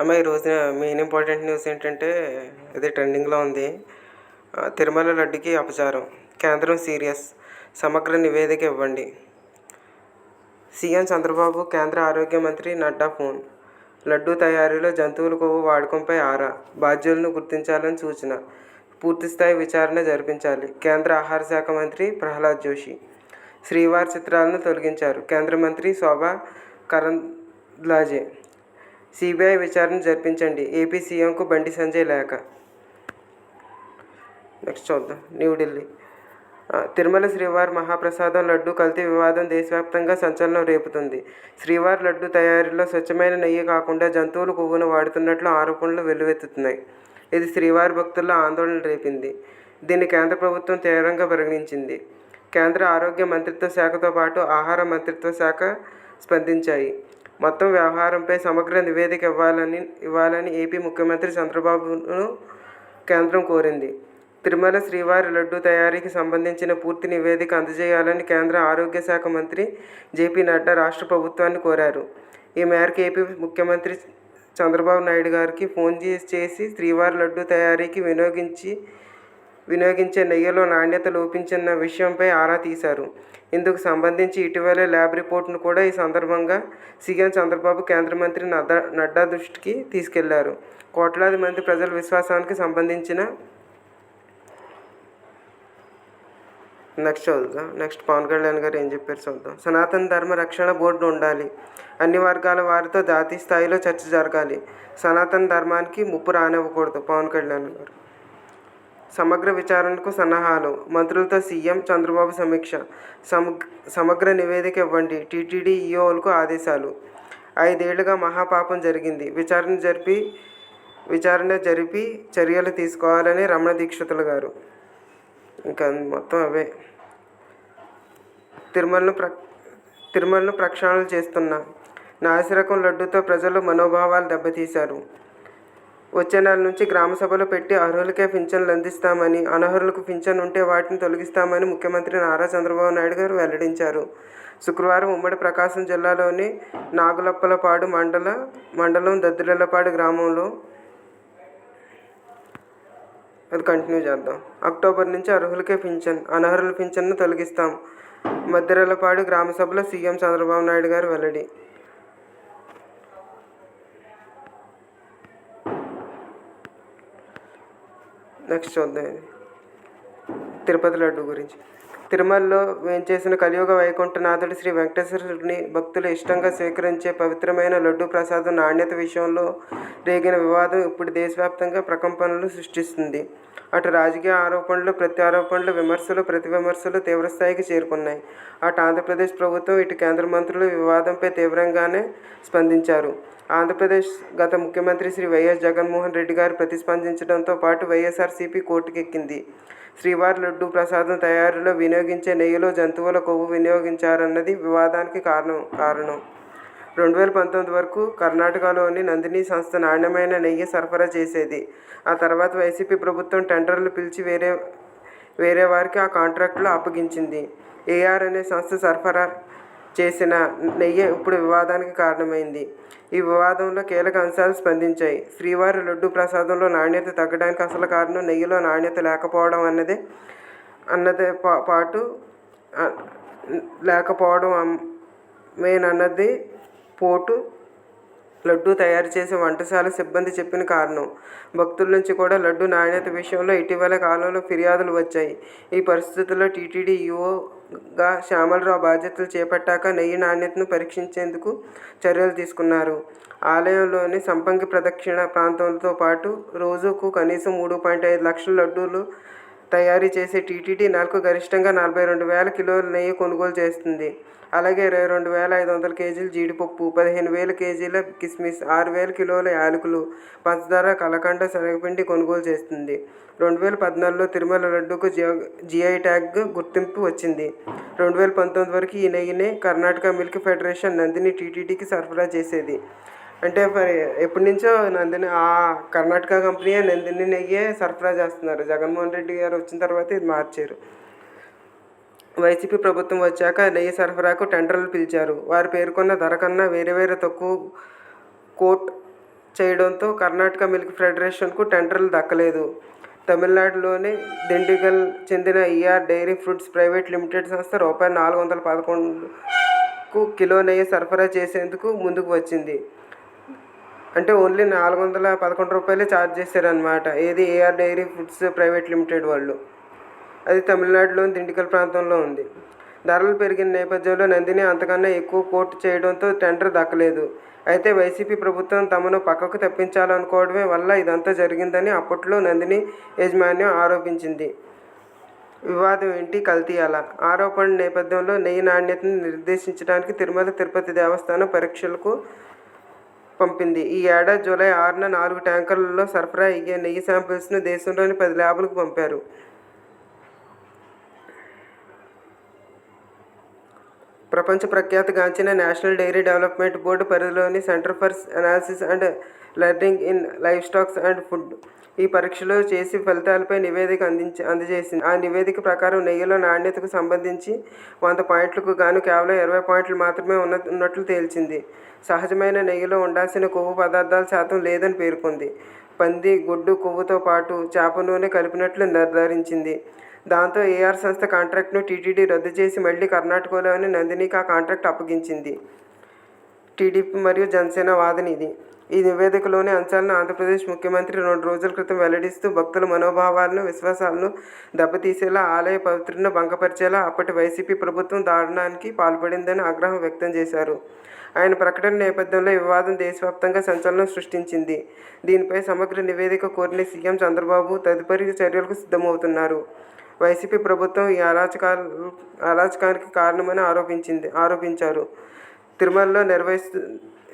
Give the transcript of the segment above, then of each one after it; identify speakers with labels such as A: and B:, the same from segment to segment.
A: ఈ రోజున main important news ఏంటంటే ఇది ట్రెండింగ్లో ఉంది. తిరుమల లడ్డుకి అపచారం, కేంద్రం సీరియస్, సమగ్ర నివేదిక ఇవ్వండి. సీఎం చంద్రబాబు కేంద్ర ఆరోగ్య మంత్రి నడ్డా ఫోన్. లడ్డూ తయారీలో జంతువుల కొవ్వు వాడకంపై ఆరా, బాధ్యులను గుర్తించాలని సూచన, పూర్తిస్థాయి విచారణ జరిపించాలి. కేంద్ర ఆహార శాఖ మంత్రి ప్రహ్లాద్ జోషి. శ్రీవారి చిత్రాలను తొలగించారు కేంద్ర మంత్రి శోభా కరంద్లాజే. సిబిఐ విచారణ జరిపించండి ఏపీ సీఎంకు బండి సంజయ్ లేఖ. నెక్స్ట్ చూద్దాం. న్యూఢిల్లీ. తిరుమల శ్రీవారి మహాప్రసాదం లడ్డు కల్తీ వివాదం దేశవ్యాప్తంగా సంచలనం రేపుతుంది. శ్రీవారి లడ్డు తయారీలో స్వచ్ఛమైన నెయ్యి కాకుండా జంతువుల కొవ్వును వాడుతున్నట్లు ఆరోపణలు వెల్లువెత్తుతున్నాయి. ఇది శ్రీవారి భక్తుల్లో ఆందోళన రేపింది. దీన్ని కేంద్ర ప్రభుత్వం తీవ్రంగా పరిగణించింది. కేంద్ర ఆరోగ్య మంత్రిత్వ శాఖతో పాటు ఆహార మంత్రిత్వ శాఖ స్పందించాయి. మొత్తం వ్యవహారంపై సమగ్ర నివేదిక ఇవ్వాలని ఏపీ ముఖ్యమంత్రి చంద్రబాబును కేంద్రం కోరింది. తిరుమల శ్రీవారి లడ్డు తయారీకి సంబంధించిన పూర్తి నివేదిక అందజేయాలని కేంద్ర ఆరోగ్య శాఖ మంత్రి జేపీ నడ్డా రాష్ట్ర ప్రభుత్వాన్ని కోరారు. ఈ మేరకు ఏపీ ముఖ్యమంత్రి చంద్రబాబు నాయుడు గారికి ఫోన్ చేసి శ్రీవారి లడ్డు తయారీకి వినియోగించే నెయ్యిలో నాణ్యత లోపించిన విషయంపై ఆరా తీశారు. ఇందుకు సంబంధించి ఇటీవలే ల్యాబ్ రిపోర్టును కూడా ఈ సందర్భంగా సీఎం చంద్రబాబు కేంద్ర మంత్రి నడ్డా దృష్టికి తీసుకెళ్లారు. కోట్లాది మంది ప్రజల విశ్వాసానికి సంబంధించిన నెక్స్ట్ పవన్ కళ్యాణ్ గారు ఏం చెప్పారు చూద్దాం. సనాతన ధర్మ రక్షణ బోర్డు ఉండాలి. అన్ని వర్గాల వారితో జాతీయ స్థాయిలో చర్చ జరగాలి. సనాతన ధర్మానికి ముప్పు రానివ్వకూడదు పవన్ కళ్యాణ్ గారు. సమగ్ర విచారణకు సన్నాహాలు, మంత్రులతో సీఎం చంద్రబాబు సమీక్ష. సమగ్ర నివేదిక ఇవ్వండి టీటీడీ ఈఓలకు ఆదేశాలు. 5 ఏళ్లుగా మహాపాపం జరిగింది. విచారణ జరిపి చర్యలు తీసుకోవాలని రమణ దీక్షితులు గారు. ఇంకా మొత్తం అవే. తిరుమలను ప్రక్షాళన చేస్తున్న నాసిరకం లడ్డూతో ప్రజలు మనోభావాలు దెబ్బతీశారు. వచ్చే నెల నుంచి గ్రామ సభలు పెట్టి అర్హులకే పింఛన్లు అందిస్తామని, అనర్హులకు పింఛన్ ఉంటే వాటిని తొలగిస్తామని ముఖ్యమంత్రి నారా చంద్రబాబు నాయుడు గారు వెల్లడించారు. శుక్రవారం ఉమ్మడి ప్రకాశం జిల్లాలోని నాగులప్పలపాడు మండలం దద్దిరెల్లపాడు గ్రామంలో కంటిన్యూ చేద్దాం. అక్టోబర్ నుంచి అర్హులకే పింఛన్, అనర్హుల పింఛన్ను తొలగిస్తాం. మద్దిరెల్లపాడు గ్రామ సభలో సీఎం చంద్రబాబు నాయుడు గారు వెల్లడి. నెక్స్ట్ చూద్దాం. తిరుపతి లడ్డు గురించి. తిరుమలలో వేంచేసిన కలియుగ వైకుంఠనాథుడు శ్రీ వెంకటేశ్వరుని భక్తులు ఇష్టంగా స్వీకరించే పవిత్రమైన లడ్డు ప్రసాదం నాణ్యత విషయంలో రేగిన వివాదం ఇప్పుడు దేశవ్యాప్తంగా ప్రకంపనలు సృష్టిస్తుంది. అటు రాజకీయ ఆరోపణలు, ప్రత్యారోపణలు, విమర్శలు, ప్రతివిమర్శలు తీవ్రస్థాయికి చేరుకున్నాయి. అటు ఆంధ్రప్రదేశ్ ప్రభుత్వం, ఇటు కేంద్ర మంత్రులు వివాదంపై తీవ్రంగానే స్పందించారు. ఆంధ్రప్రదేశ్ గత ముఖ్యమంత్రి శ్రీ వైఎస్ జగన్మోహన్ రెడ్డి గారు ప్రతిస్పందించడంతో పాటు వైఎస్ఆర్సీపీ కోర్టుకెక్కింది. శ్రీవారి లడ్డు ప్రసాదం తయారీలో వినియోగించే నెయ్యిలో జంతువుల కొవ్వు వినియోగించారన్నది వివాదానికి కారణం. 2019 వరకు కర్ణాటకలోని నందిని సంస్థ నాణ్యమైన నెయ్యి సరఫరా చేసేది. ఆ తర్వాత వైసీపీ ప్రభుత్వం టెండర్లు పిలిచి వేరే వారికి ఆ కాంట్రాక్టులు అప్పగించింది. ఏఆర్ అనే సంస్థ సరఫరా చేసిన నెయ్యి ఇప్పుడు వివాదానికి కారణమైంది. ఈ వివాదంలో కీలక అంశాలు స్పందించాయి. శ్రీవారి లడ్డు ప్రసాదంలో నాణ్యత తగ్గడానికి అసలు కారణం నెయ్యిలో నాణ్యత లేకపోవడం అన్నది పోటు లడ్డు తయారు చేసే వంటశాల సిబ్బంది చెప్పిన కారణం. భక్తుల నుంచి కూడా లడ్డు నాణ్యత విషయంలో ఇటీవల కాలంలో ఫిర్యాదులు వచ్చాయి. ఈ పరిస్థితుల్లో టీటీడీ ఈఓగా శ్యామలరావు బాధ్యతలు చేపట్టాక నెయ్యి నాణ్యతను పరీక్షించేందుకు చర్యలు తీసుకున్నారు. ఆలయంలోని సంపంగి ప్రదక్షిణ ప్రాంతంతో పాటు రోజుకు కనీసం 3.5 లక్షల లడ్డూలు తయారీ చేసే టీటీడీ నెలకు గరిష్టంగా 42,000 కిలోల నెయ్యి కొనుగోలు చేస్తుంది. అలాగే 22,500 కేజీల జీడిపప్పు, 15,000 కేజీల కిస్మిస్, 6,000 కిలోల యాలకులు, పంచదార, కలకండ, శనగపిండి కొనుగోలు చేస్తుంది. 2014లో తిరుమల లడ్డూకు జిఐ ట్యాగ్ గుర్తింపు వచ్చింది. 2019 వరకు ఈ నెయ్యిని కర్ణాటక మిల్క్ ఫెడరేషన్ నందిని టీటీడీకి సరఫరా చేసేది. అంటే మరి ఎప్పటి నుంచో నందిని ఆ కర్ణాటక కంపెనీ నందిని నెయ్యే సరఫరా చేస్తున్నారు. జగన్మోహన్ రెడ్డి గారు వచ్చిన తర్వాత ఇది మార్చారు. వైసీపీ ప్రభుత్వం వచ్చాక నెయ్యి సరఫరాకు టెండర్లు పిలిచారు. వారు పేర్కొన్న ధర కన్నా వేరే తక్కువ చేయడంతో కర్ణాటక మిల్క్ ఫెడరేషన్కు టెండర్లు దక్కలేదు. తమిళనాడులోని దిండిగల్ చెందిన ER dairy foods private limited సంస్థ రూ. 411కు కిలో నెయ్యి సరఫరా చేసేందుకు ముందుకు వచ్చింది. అంటే ఓన్లీ రూ. 411 ఛార్జ్ చేశారనమాట. ఏది AR dairy foods private limited వాళ్ళు. అది తమిళనాడులోని దిండిగల్ ప్రాంతంలో ఉంది. ధరలు పెరిగిన నేపథ్యంలో నందిని అంతకన్నా ఎక్కువ కోట్ చేయడంతో టెండర్ దక్కలేదు. అయితే వైసీపీ ప్రభుత్వం తమను పక్కకు తప్పించాలనుకోవడమే వల్ల ఇదంతా జరిగిందని అప్పట్లో నందిని యాజమాన్యం ఆరోపించింది. వివాదం ఏంటి, కల్తీ ఎలా? ఆరోపణల నేపథ్యంలో నెయ్యి నాణ్యతను నిర్దేశించడానికి తిరుమల తిరుపతి దేవస్థానం పరీక్షలకు పంపింది. ఈ ఏడాది జూలై 6న 4 ట్యాంకర్లలో సరఫరా అయ్యే నెయ్యి శాంపిల్స్ను దేశంలోని 10 ల్యాబులకు పంపారు. ప్రపంచ ప్రఖ్యాతిగాంచిన నేషనల్ డైరీ డెవలప్మెంట్ బోర్డు పరిధిలోని centre for analysis and learning in live stocks and food ఈ పరీక్షలు చేసి ఫలితాలపై నివేదిక అందజేసింది. ఆ నివేదిక ప్రకారం నెయ్యిలో నాణ్యతకు సంబంధించి 100 పాయింట్లకు గాను కేవలం 20 పాయింట్లు మాత్రమే ఉన్నట్లు తేల్చింది. సహజమైన నెయ్యిలో ఉండాల్సిన కొవ్వు పదార్థాల శాతం లేదని పేర్కొంది. పంది, గుడ్డు కొవ్వుతో పాటు చేప నూనె కలిపినట్లు నిర్ధారించింది. దాంతో ఏఆర్ సంస్థ కాంట్రాక్ట్ను టీటీడీ రద్దు చేసి మళ్లీ కర్ణాటకలోని నందినికి ఆ కాంట్రాక్ట్ అప్పగించింది. టీడీపీ మరియు జనసేన వాదన ఇది. ఈ నివేదికలోని అంశాలను ఆంధ్రప్రదేశ్ ముఖ్యమంత్రి 2 రోజుల క్రితం వెల్లడిస్తూ భక్తుల మనోభావాలను, విశ్వాసాలను దెబ్బతీసేలా, ఆలయ పవిత్రతను భంగపరిచేలా అప్పటి వైసీపీ ప్రభుత్వం దారుణానికి పాల్పడిందని ఆగ్రహం వ్యక్తం చేశారు. ఆయన ప్రకటన నేపథ్యంలో ఈ వివాదం దేశవ్యాప్తంగా సంచలనం సృష్టించింది. దీనిపై సమగ్ర నివేదిక కోరిన సీఎం చంద్రబాబు తదుపరి చర్యలకు సిద్ధమవుతున్నారు. వైసీపీ ప్రభుత్వం ఈ అరాచకానికి కారణమని ఆరోపించారు. తిరుమలలో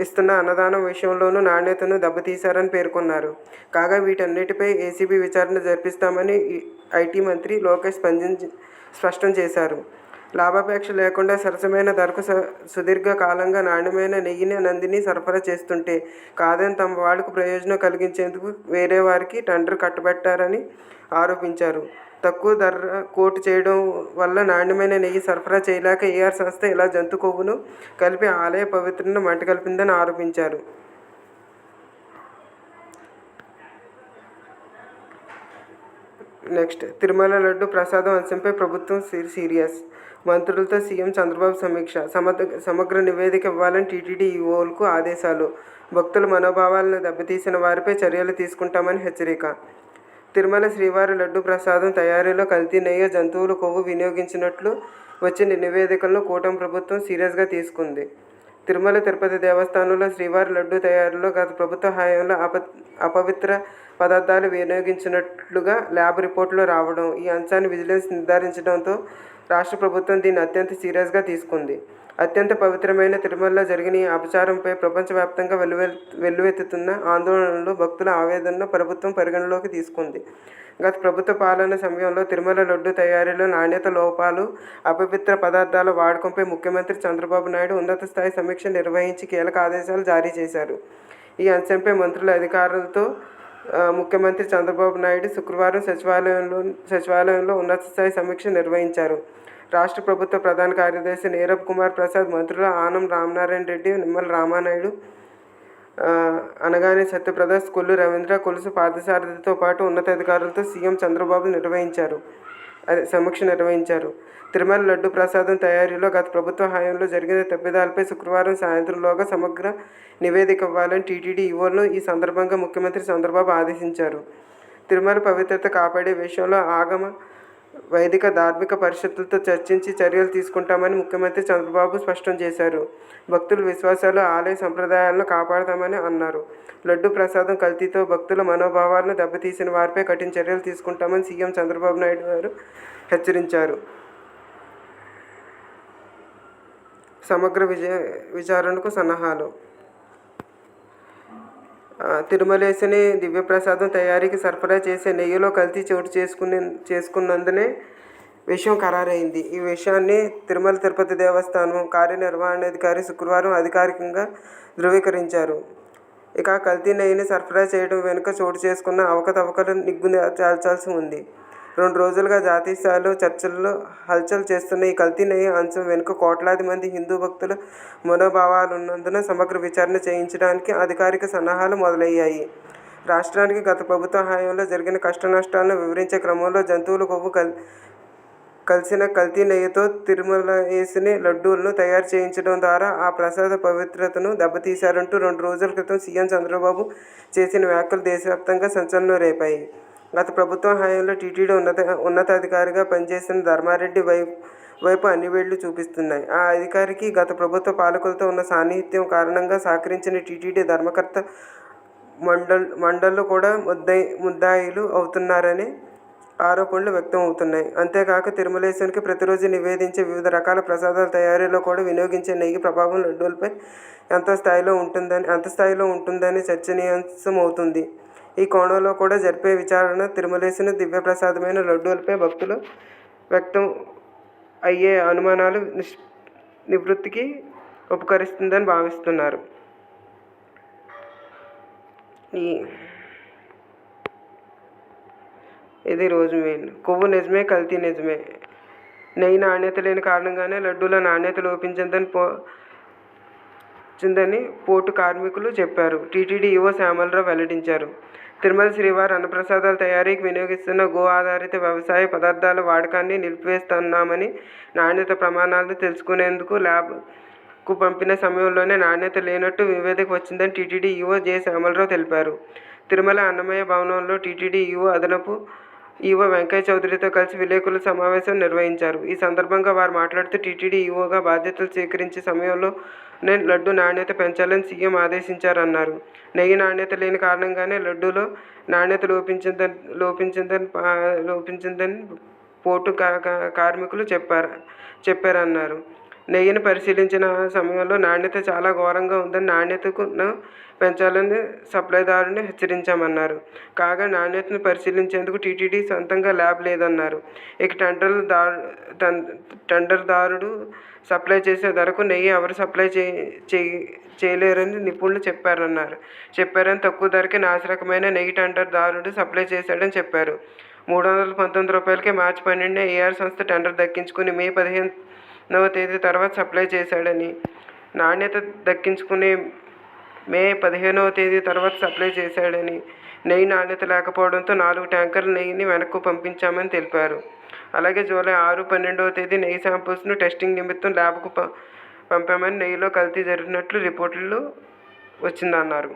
A: ఇస్తున్న అన్నదానం విషయంలోనూ నాణ్యతను దెబ్బతీశారని పేర్కొన్నారు. కాగా వీటన్నిటిపై ఏసీబీ విచారణ జరిపిస్తామని ఐటీ మంత్రి లోకేష్ స్పష్టం చేశారు. లాభాపేక్ష లేకుండా సరసమైన ధరకు సుదీర్ఘ కాలంగా నాణ్యమైన నెయ్యిని నందిని సరఫరా చేస్తుంటే కాదని తమ వాళ్లకు ప్రయోజనం కలిగించేందుకు వేరే వారికి టెండర్ కట్టబెట్టారని ఆరోపించారు. తక్కువ ధర కోట్ చేయడం వల్ల నాణ్యమైన నెయ్యి సరఫరా చేయలేక ఏఆర్ సంస్థ ఇలా జంతు కొవ్వును కలిపి ఆలయ పవిత్రతను మంటగలిపిందని ఆరోపించారు. నెక్స్ట్, తిరుమల లడ్డు ప్రసాదం అంశంపై ప్రభుత్వం సీరియస్. మంత్రులతో సీఎం చంద్రబాబు సమీక్ష. సమగ్ర నివేదిక ఇవ్వాలని టీటీడీ ఈవోలకు ఆదేశాలు. భక్తుల మనోభావాలను దెబ్బతీసిన వారిపై చర్యలు తీసుకుంటామని హెచ్చరిక. తిరుమల శ్రీవారి లడ్డు ప్రసాదం తయారీలో కల్తీ నెయ్యి, జంతువుల కొవ్వు వినియోగించినట్లు వచ్చిన నివేదికలను కూటమి ప్రభుత్వం సీరియస్గా తీసుకుంది. తిరుమల తిరుపతి దేవస్థానంలో శ్రీవారి లడ్డు తయారీలో గత ప్రభుత్వ హయాంలో అపవిత్ర పదార్థాలు వినియోగించినట్లుగా ల్యాబ్ రిపోర్టులు రావడం, ఈ అంశాన్ని విజిలెన్స్ నిర్ధారించడంతో రాష్ట్ర ప్రభుత్వం దీన్ని అత్యంత సీరియస్గా తీసుకుంది. అత్యంత పవిత్రమైన తిరుమలలో జరిగిన ఈ అపచారంపై ప్రపంచవ్యాప్తంగా వెల్లువెత్తుతున్న ఆందోళనలు, భక్తుల ఆవేదనను ప్రభుత్వం పరిగణలోకి తీసుకుంది. గత ప్రభుత్వ పాలన సమయంలో తిరుమల లడ్డు తయారీలో నాణ్యత లోపాలు, అపవిత్ర పదార్థాల వాడకంపై ముఖ్యమంత్రి చంద్రబాబు నాయుడు ఉన్నత స్థాయి సమీక్ష నిర్వహించి కీలక ఆదేశాలు జారీ చేశారు. ఈ అంశంపై మంత్రుల అధికారులతో ముఖ్యమంత్రి చంద్రబాబు నాయుడు శుక్రవారం సచివాలయంలో ఉన్నత స్థాయి సమీక్ష నిర్వహించారు. రాష్ట్ర ప్రభుత్వ ప్రధాన కార్యదర్శి నీరబ్ కుమార్ ప్రసాద్, మంత్రులు ఆనం రామనారాయణ రెడ్డి, నిమ్మల రామానాయుడు, అనగానే సత్యప్రద, కొల్లు రవీంద్ర, కొలుసు పార్థసారథితో పాటు ఉన్నతాధికారులతో సీఎం చంద్రబాబు సమీక్ష నిర్వహించారు. తిరుమల లడ్డు ప్రసాదం తయారీలో గత ప్రభుత్వ హయాంలో జరిగిన తప్పిదాలపై శుక్రవారం సాయంత్రంలోగా సమగ్ర నివేదిక ఇవ్వాలని టీటీడీ ఈవోలను ఈ సందర్భంగా ముఖ్యమంత్రి చంద్రబాబు ఆదేశించారు. తిరుమల పవిత్రత కాపాడే విషయంలో ఆగమ, వైదిక, ధార్మిక పరిషత్తులతో చర్చించి చర్యలు తీసుకుంటామని ముఖ్యమంత్రి చంద్రబాబు స్పష్టం చేశారు. భక్తుల విశ్వాసాలు, ఆలయ సంప్రదాయాలను కాపాడతామని అన్నారు. లడ్డు ప్రసాదం కల్తీతో భక్తుల మనోభావాలను దెబ్బతీసిన వారిపై కఠిన చర్యలు తీసుకుంటామని సీఎం చంద్రబాబు నాయుడు గారు హెచ్చరించారు. సమగ్ర విచారణకు సన్నాహాలు. తిరుమలేశని దివ్యప్రసాదం తయారీకి సరఫరా చేసే నెయ్యిలో కల్తీ చోటు చేసుకున్నందునే విషయం ఖరారైంది. ఈ విషయాన్ని తిరుమల తిరుపతి దేవస్థానం కార్యనిర్వహణాధికారి శుక్రవారం అధికారికంగా ధృవీకరించారు. కల్తీ నెయ్యిని సరఫరా చేయడం వెనుక చోటు చేసుకున్న అవకతవకలు నిగ్గు తేల్చాల్సి ఉంది. 2 రోజులుగా జాతీయ స్థాయిలో చర్చల్లో హల్చల్ చేస్తున్న ఈ కల్తీ నెయ్యి అంశం వెనుక కోట్లాది మంది హిందూ భక్తుల మనోభావాలున్నందున సమగ్ర విచారణ చేయించడానికి అధికారిక సన్నాహాలు మొదలయ్యాయి. రాష్ట్రానికి గత ప్రభుత్వ హయాంలో జరిగిన కష్టనష్టాలను వివరించే క్రమంలో జంతువుల కొవ్వు కలిసిన కల్తీ నెయ్యితో తిరుమలేశుని లడ్డూలను తయారు చేయించడం ద్వారా ఆ ప్రసాద పవిత్రతను దెబ్బతీశారంటూ 2 రోజుల క్రితం సీఎం చంద్రబాబు చేసిన వ్యాఖ్యలు దేశవ్యాప్తంగా సంచలనం రేపాయి. గత ప్రభుత్వ హయాంలో టీటీడీ ఉన్నతాధికారిగా పనిచేసిన ధర్మారెడ్డి వైపు అన్ని వేళ్లు చూపిస్తున్నాయి. ఆ అధికారికి గత ప్రభుత్వ పాలకులతో ఉన్న సాన్నిహిత్యం కారణంగా సహకరించిన టీటీడీ ధర్మకర్త మండళ్లు కూడా ముద్దాయిలు అవుతున్నారని ఆరోపణలు వ్యక్తం అవుతున్నాయి. అంతేకాక తిరుమలేశునికి ప్రతిరోజు నివేదించే వివిధ రకాల ప్రసాదాల తయారీలో కూడా వినియోగించే నెయ్యి ప్రభావం లడ్డూలపై ఎంత స్థాయిలో ఉంటుందని చర్చనీయాంశమవుతుంది. ఈ కోణంలో కూడా జరిపే విచారణ తిరుమలేశుని దివ్యప్రసాదమైన లడ్డూలపై భక్తులు వ్యక్తం అయ్యే అనుమానాలు నివృత్తికి ఉపకరిస్తుందని భావిస్తున్నారు. ఇది రోజు మెయిన్. కొవ్వు నిజమే, కల్తీ నిజమే. నెయ్యి నాణ్యత లేని కారణంగానే లడ్డూల నాణ్యత లోపించిందని పోర్టు కార్మికులు చెప్పారు. టీటీడీ ఈవో శ్యామలరావు వెల్లడించారు. తిరుమల శ్రీవారి అన్నప్రసాదాల తయారీకి వినియోగిస్తున్న గో ఆధారిత వ్యవసాయ పదార్థాల వాడకాన్ని నిలిపివేస్తున్నామని, నాణ్యత ప్రమాణాలను తెలుసుకునేందుకు ల్యాబ్కు పంపిన సమయంలోనే నాణ్యత లేనట్టు నివేదిక వచ్చిందని టీటీడీ ఈవో జె శ్యామలరావు తెలిపారు. తిరుమల అన్నమయ్య భవనంలో టీటీడీ అదనపు ఈవో వెంకయ్య చౌదరితో కలిసి విలేకరుల సమావేశం నిర్వహించారు. ఈ సందర్భంగా వారు మాట్లాడుతూ టీటీడీ ఈవోగా బాధ్యతలు స్వీకరించే సమయంలోనే లడ్డూ నాణ్యత పెంచాలని సీఎం ఆదేశించారన్నారు. నెయ్యి నాణ్యత లేని కారణంగానే లడ్డూలో నాణ్యత లోపించిందని పోర్టు కార్మికులు చెప్పారన్నారు. నెయ్యిని పరిశీలించిన సమయంలో నాణ్యత చాలా ఘోరంగా ఉందని, నాణ్యతను పెంచాలని సప్లైదారుని హెచ్చరించామన్నారు. కాగా నాణ్యతను పరిశీలించేందుకు టీటీడీ సొంతంగా ల్యాబ్ లేదన్నారు. ఇక టెండర్దారుడు సప్లై చేసే ధరకు నెయ్యి ఎవరు సప్లై చేయలేరని నిపుణులు చెప్పారని తక్కువ ధరకే నాసిరకమైన నెయ్యి టెండర్దారుడు సప్లై చేశాడని చెప్పారు. 319 రూపాయలకే మార్చి 12న ఏఆర్ సంస్థ టెండర్ దక్కించుకుని మే 15వ తేదీ తర్వాత సప్లై చేశాడని, నాణ్యత దక్కించుకుని మే 15వ తేదీ తర్వాత సప్లై చేశాడని, నెయ్యి నాణ్యత లేకపోవడంతో 4 ట్యాంకర్ల నెయ్యిని వెనక్కు పంపించామని తెలిపారు. అలాగే జూలై 6, 12వ తేదీ నెయ్యి శాంపుల్స్ను టెస్టింగ్ నిమిత్తం ల్యాబ్కు పంపామని, నెయ్యిలో కల్తీ జరిగినట్లు రిపోర్టులు వచ్చిందన్నారు.